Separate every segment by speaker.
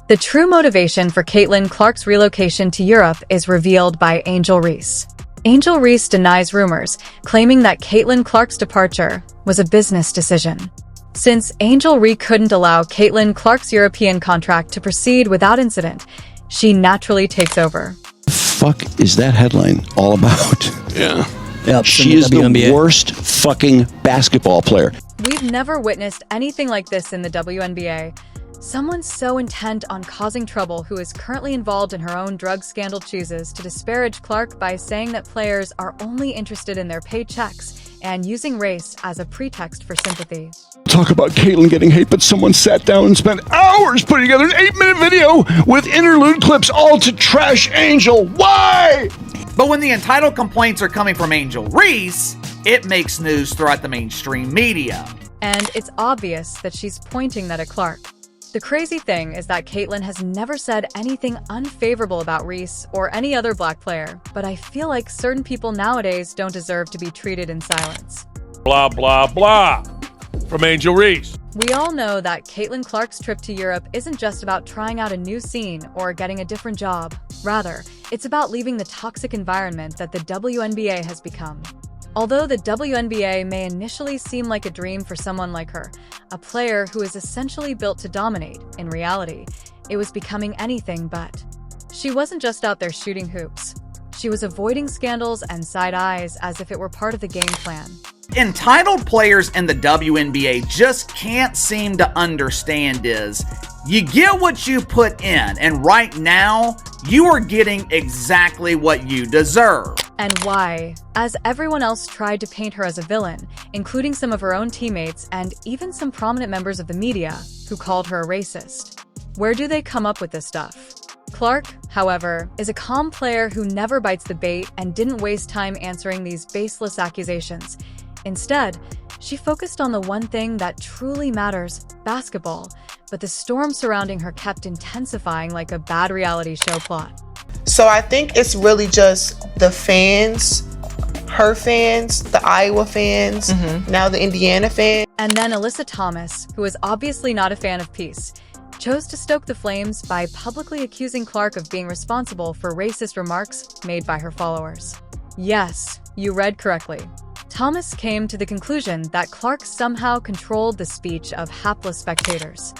Speaker 1: The true motivation for Caitlin Clark's relocation to Europe is revealed by Angel Reese. Angel Reese denies rumors, claiming that Caitlin Clark's departure was a business decision. Since Angel Reese couldn't allow Caitlin Clark's European contract to proceed without incident, she naturally takes over.
Speaker 2: Fuck is that headline all about?
Speaker 3: Yeah.
Speaker 4: Yep,
Speaker 2: She is the worst fucking basketball player.
Speaker 1: We've never witnessed anything like this in the WNBA. Someone so intent on causing trouble who is currently involved in her own drug scandal chooses to disparage Clark by saying that players are only interested in their paychecks and using race as a pretext for sympathy.
Speaker 2: Talk about Caitlin getting hate, but someone sat down and spent hours putting together an 8-minute video with interlude clips all to trash Angel. Why?
Speaker 5: But when the entitled complaints are coming from Angel Reese, it makes news throughout the mainstream media.
Speaker 1: And it's obvious that she's pointing that at Clark. The crazy thing is that Caitlin has never said anything unfavorable about Reese or any other black player, but I feel like certain people nowadays don't deserve to be treated in silence.
Speaker 3: Blah, blah, blah. From Angel Reese.
Speaker 1: We all know that Caitlin Clark's trip to Europe isn't just about trying out a new scene or getting a different job. Rather, it's about leaving the toxic environment that the WNBA has become. Although the WNBA may initially seem like a dream for someone like her, a player who is essentially built to dominate, in reality, it was becoming anything but. She wasn't just out there shooting hoops. She was avoiding scandals and side eyes as if it were part of the game plan.
Speaker 5: Entitled players in the WNBA just can't seem to understand is, you get what you put in, and right now, you are getting exactly what you deserve.
Speaker 1: And why? As everyone else tried to paint her as a villain, including some of her own teammates and even some prominent members of the media who called her a racist. Where do they come up with this stuff? Clark, however, is a calm player who never bites the bait and didn't waste time answering these baseless accusations. Instead, she focused on the one thing that truly matters, basketball, but the storm surrounding her kept intensifying like a bad reality show plot.
Speaker 6: So I think it's really just the fans, her fans, the Iowa fans, now the Indiana fans.
Speaker 1: And then Alyssa Thomas, who is obviously not a fan of peace, chose to stoke the flames by publicly accusing Clark of being responsible for racist remarks made by her followers. Yes, you read correctly. Thomas came to the conclusion that Clark somehow controlled the speech of hapless spectators.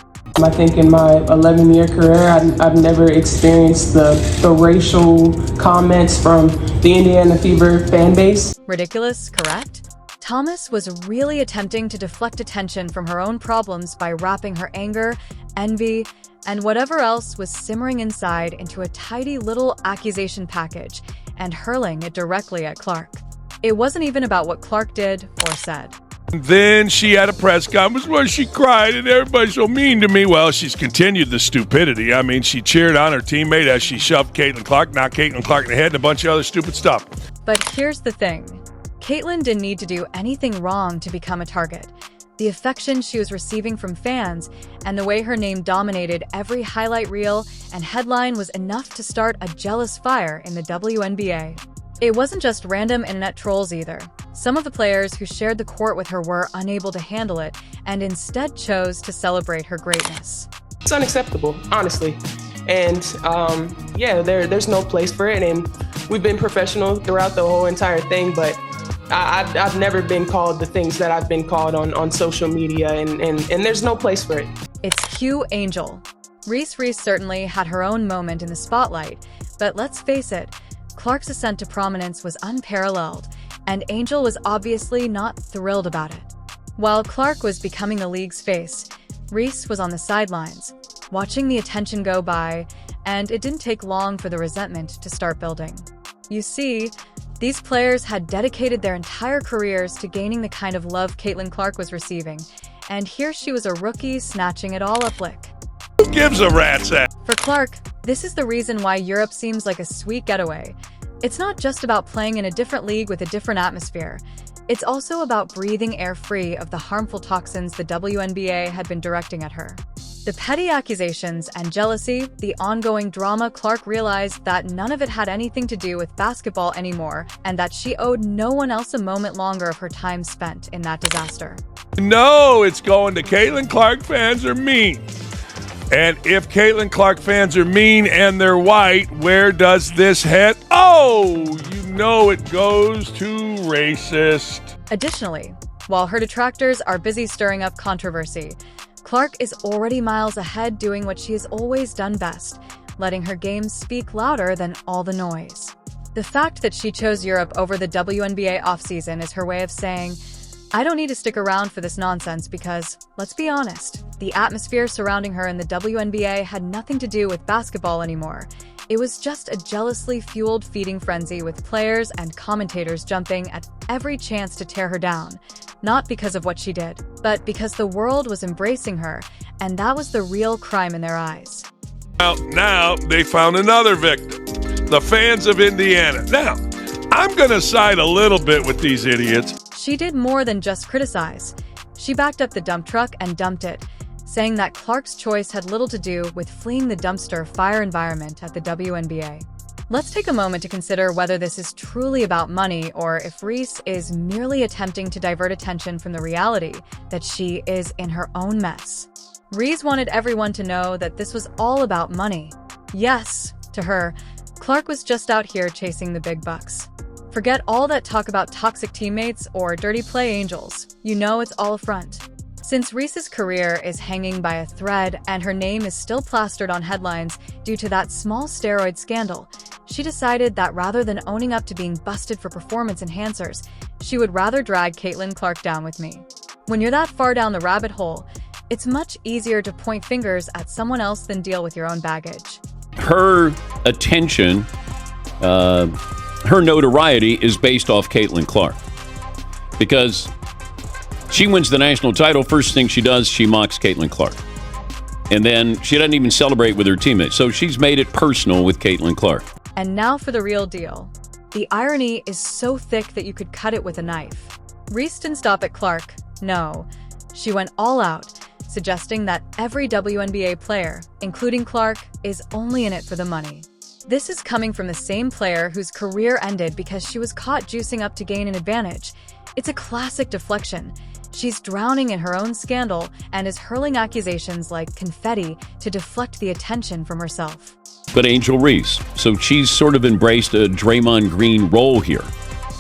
Speaker 7: I think in my 11-year career, I've never experienced the racial comments from the Indiana Fever fan base.
Speaker 1: Ridiculous, correct? Thomas was really attempting to deflect attention from her own problems by wrapping her anger, envy, and whatever else was simmering inside into a tidy little accusation package and hurling it directly at Clark. It wasn't even about what Clark did or said.
Speaker 3: Then she had a press conference where she cried and everybody's so mean to me. Well, she's continued the stupidity. I mean, she cheered on her teammate as she shoved Caitlin Clark, knocked Caitlin Clark in the head, and a bunch of other stupid stuff.
Speaker 1: But here's the thing. Caitlin didn't need to do anything wrong to become a target. The affection she was receiving from fans and the way her name dominated every highlight reel and headline was enough to start a jealous fire in the WNBA. It wasn't just random internet trolls either. Some of the players who shared the court with her were unable to handle it and instead chose to celebrate her greatness.
Speaker 7: It's unacceptable, honestly. And there's no place for it. And we've been professional throughout the whole entire thing, but I've never been called the things that I've been called on social media, and there's no place for it.
Speaker 1: It's Q Angel. Reese certainly had her own moment in the spotlight, but let's face it, Clark's ascent to prominence was unparalleled, and Angel was obviously not thrilled about it. While Clark was becoming the league's face, Reese was on the sidelines, watching the attention go by, and it didn't take long for the resentment to start building. You see, these players had dedicated their entire careers to gaining the kind of love Caitlin Clark was receiving, and here she was a rookie snatching it all up lick.
Speaker 3: Who gives a rat's ass?
Speaker 1: For Clark, this is the reason why Europe seems like a sweet getaway. It's not just about playing in a different league with a different atmosphere. It's also about breathing air free of the harmful toxins the WNBA had been directing at her. The petty accusations and jealousy, the ongoing drama, Clark realized that none of it had anything to do with basketball anymore, and that she owed no one else a moment longer of her time spent in that disaster.
Speaker 3: No, it's going to Caitlin Clark fans are mean. And if Caitlin Clark fans are mean and they're white, where does this head? Oh, you know it goes to racist.
Speaker 1: Additionally, while her detractors are busy stirring up controversy, Clark is already miles ahead doing what she has always done best, letting her game speak louder than all the noise. The fact that she chose Europe over the WNBA offseason is her way of saying, I don't need to stick around for this nonsense because, let's be honest, the atmosphere surrounding her in the WNBA had nothing to do with basketball anymore. It was just a jealously fueled feeding frenzy with players and commentators jumping at every chance to tear her down, not because of what she did, but because the world was embracing her, and that was the real crime in their eyes.
Speaker 3: Now they found another victim, the fans of Indiana. Now, I'm going to side a little bit with these idiots.
Speaker 1: She did more than just criticize. She backed up the dump truck and dumped it, saying that Clark's choice had little to do with fleeing the dumpster fire environment at the WNBA. Let's take a moment to consider whether this is truly about money or if Reese is merely attempting to divert attention from the reality that she is in her own mess. Reese wanted everyone to know that this was all about money. Yes, to her, Clark was just out here chasing the big bucks. Forget all that talk about toxic teammates or dirty play angels. You know it's all a front. Since Reese's career is hanging by a thread and her name is still plastered on headlines due to that small steroid scandal, she decided that rather than owning up to being busted for performance enhancers, she would rather drag Caitlin Clark down with me. When you're that far down the rabbit hole, it's much easier to point fingers at someone else than deal with your own baggage.
Speaker 4: Her attention, her notoriety is based off Caitlin Clark. Because she wins the national title, first thing she does, she mocks Caitlin Clark. And then she doesn't even celebrate with her teammates. So she's made it personal with Caitlin Clark.
Speaker 1: And now for the real deal. The irony is so thick that you could cut it with a knife. Reese didn't stop at Clark. No. She went all out, suggesting that every WNBA player, including Clark, is only in it for the money. This is coming from the same player whose career ended because she was caught juicing up to gain an advantage. It's a classic deflection. She's drowning in her own scandal and is hurling accusations like confetti to deflect the attention from herself.
Speaker 4: But Angel Reese, so she's sort of embraced a Draymond Green role here.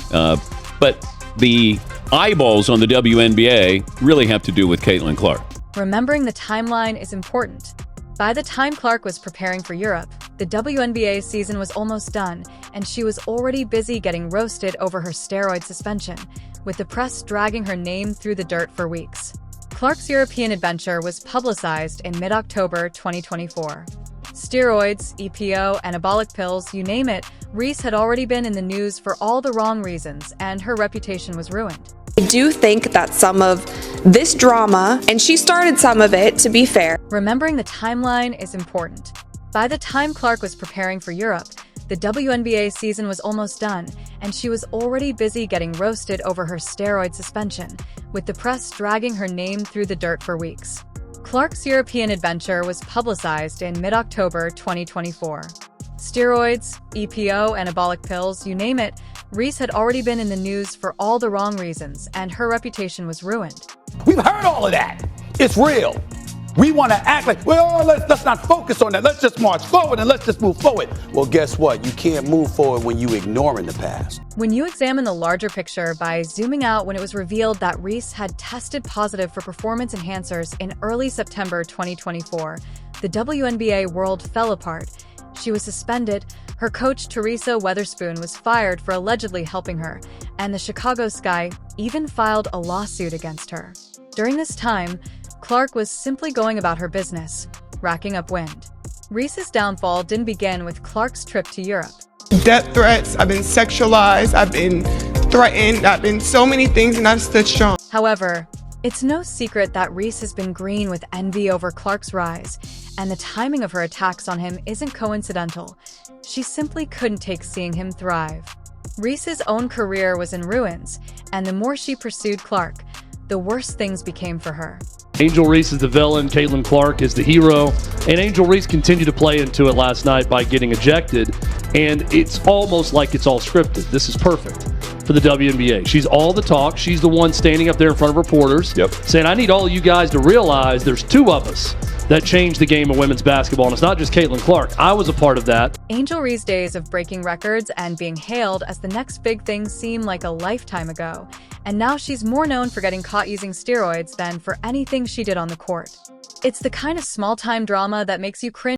Speaker 4: But the eyeballs on the WNBA really have to do with Caitlin Clark.
Speaker 1: Remembering the timeline is important. By the time Clark was preparing for Europe, the WNBA season was almost done, and she was already busy getting roasted over her steroid suspension, with the press dragging her name through the dirt for weeks. Clark's European adventure was publicized in mid-October 2024. Steroids, EPO, anabolic pills, you name it, Reese had already been in the news for all the wrong reasons, and her reputation was ruined.
Speaker 8: I do think that some of this drama, and she started some of it, to be fair.
Speaker 1: Remembering the timeline is important. By the time Clark was preparing for Europe, the WNBA season was almost done, and she was already busy getting roasted over her steroid suspension, with the press dragging her name through the dirt for weeks. Clark's European adventure was publicized in mid-October 2024. Steroids, EPO, anabolic pills, you name it, Reese had already been in the news for all the wrong reasons, and her reputation was ruined.
Speaker 9: We've heard all of that. It's real. We want to act like, well, let's not focus on that. Let's just march forward and let's just move forward. Well, guess what? You can't move forward when you ignoring the past.
Speaker 1: When you examine the larger picture by zooming out when it was revealed that Reese had tested positive for performance enhancers in early September 2024, the WNBA world fell apart. She was suspended, her coach Teresa Weatherspoon was fired for allegedly helping her, and the Chicago Sky even filed a lawsuit against her. During this time, Clark was simply going about her business, racking up wind. Reese's downfall didn't begin with Clark's trip to Europe.
Speaker 6: Death threats, I've been sexualized, I've been threatened, I've been so many things, and I've stood strong.
Speaker 1: However, it's no secret that Reese has been green with envy over Clark's rise, and the timing of her attacks on him isn't coincidental. She simply couldn't take seeing him thrive. Reese's own career was in ruins, and the more she pursued Clark, the worse things became for her.
Speaker 10: Angel Reese is the villain, Caitlin Clark is the hero, and Angel Reese continued to play into it last night by getting ejected, and it's almost like it's all scripted. This is perfect for the WNBA. She's all the talk. She's the one standing up there in front of reporters saying, I need all of you guys to realize there's two of us. that changed the game of women's basketball. And it's not just Caitlin Clark. I was a part of that.
Speaker 1: Angel Reese's days of breaking records and being hailed as the next big thing seem like a lifetime ago. And now she's more known for getting caught using steroids than for anything she did on the court. It's the kind of small-time drama that makes you cringe